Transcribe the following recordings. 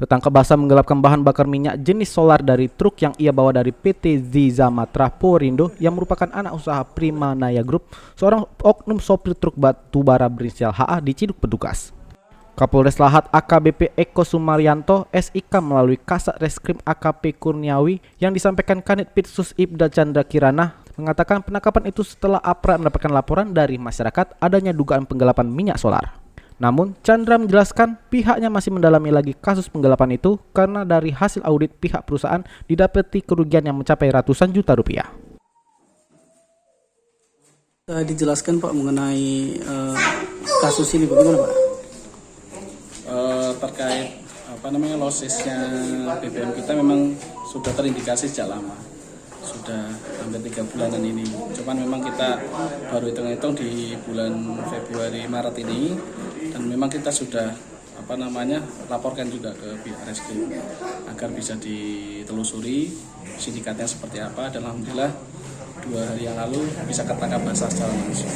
Tertangkap basah menggelapkan bahan bakar minyak jenis solar dari truk yang ia bawa dari PT Zizamatra Porindo yang merupakan anak usaha Primanaya Group, seorang oknum sopir truk batubara berinisial HA diciduk petugas. Kapolres Lahat AKBP Eko Sumaryanto SIK melalui Kasat Reskrim AKP Kurniawi yang disampaikan Kanit Pitsus Ibda Chandra Kirana mengatakan penangkapan itu setelah aparat mendapatkan laporan dari masyarakat adanya dugaan penggelapan minyak solar. Namun, Chandra menjelaskan pihaknya masih mendalami lagi kasus penggelapan itu karena dari hasil audit pihak perusahaan didapati kerugian yang mencapai ratusan juta rupiah. Dijelaskan Pak mengenai kasus ini bagaimana Pak? Terkait losesnya BBM kita memang sudah terindikasi sejak lama, sudah hampir 3 bulanan ini. Cuman memang kita baru hitung-hitung di bulan Februari Maret ini, dan memang kita sudah laporkan juga ke pihak Reskrim agar bisa ditelusuri sindikatnya seperti apa, dan alhamdulillah 2 hari yang lalu bisa ketangkap basah secara langsung.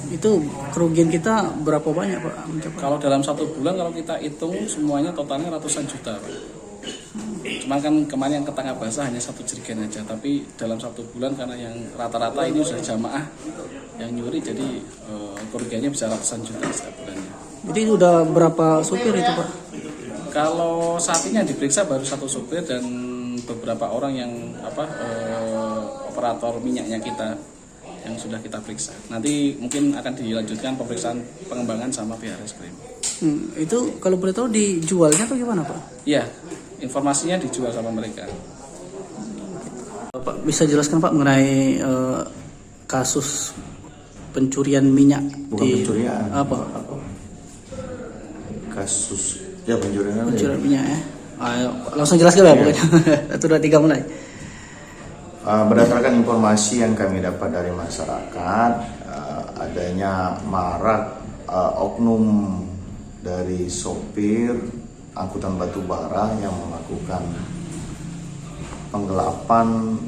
Itu kerugian kita berapa banyak Pak? Kalau dalam 1 bulan kalau kita hitung semuanya totalnya ratusan juta Pak. Cuma kan kemarin yang ketangkap basah hanya 1 jerigen aja, tapi dalam 1 bulan karena yang rata-rata ini sudah jamaah yang nyuri, jadi kerugiannya bisa ratusan juta setiap bulannya. Jadi udah berapa supir itu Pak? Kalau saat ini yang diperiksa baru 1 supir dan beberapa orang yang operator minyaknya kita yang sudah kita periksa. Nanti mungkin akan dilanjutkan pemeriksaan pengembangan sama pihak Reskrim. Itu kalau boleh tahu dijualnya atau gimana Pak? Iya, informasinya dijual sama mereka. Pak bisa jelaskan Pak mengenai kasus pencurian minyak? Bukan pencurian. Apa? Kasus ya pencurian minyak ya. Ayo, langsung jelaskan Pak pokoknya. 1, 2, 3 mulai. Berdasarkan informasi yang kami dapat dari masyarakat, adanya marak oknum dari sopir angkutan batubara yang melakukan penggelapan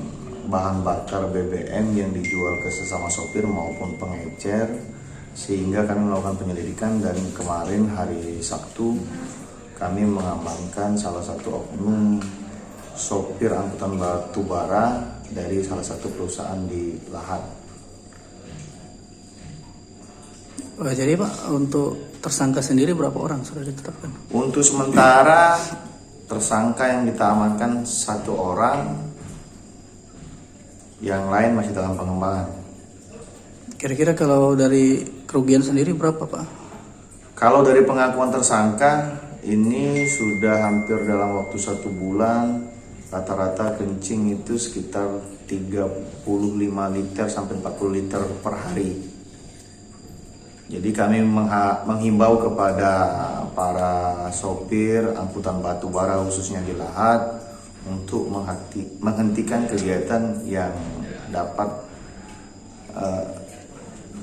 bahan bakar BBM yang dijual ke sesama sopir maupun pengecer, sehingga kami melakukan penyelidikan, dan kemarin hari Sabtu kami mengamankan salah satu oknum sopir angkutan batubara dari salah satu perusahaan di Lahat. Jadi Pak, untuk tersangka sendiri berapa orang sudah ditetapkan? Untuk sementara tersangka yang kita amankan 1 orang, yang lain masih dalam pengembangan. Kira-kira kalau dari kerugian sendiri berapa Pak? Kalau dari pengakuan tersangka ini sudah hampir dalam waktu 1 bulan, rata-rata kencing itu sekitar 35 liter sampai 40 liter per hari. Jadi kami menghimbau kepada para sopir angkutan batubara khususnya di Lahat untuk menghentikan kegiatan yang dapat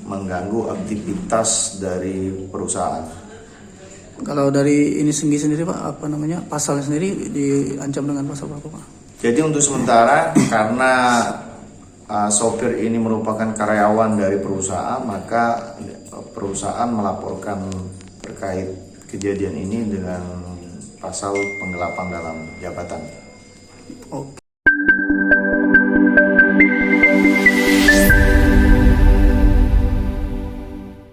mengganggu aktivitas dari perusahaan. Kalau dari ini sendiri Pak, pasalnya sendiri diancam dengan pasal berapa Pak? Jadi untuk sementara karena sopir ini merupakan karyawan dari perusahaan, maka perusahaan melaporkan terkait kejadian ini dengan pasal penggelapan dalam jabatan. Oke.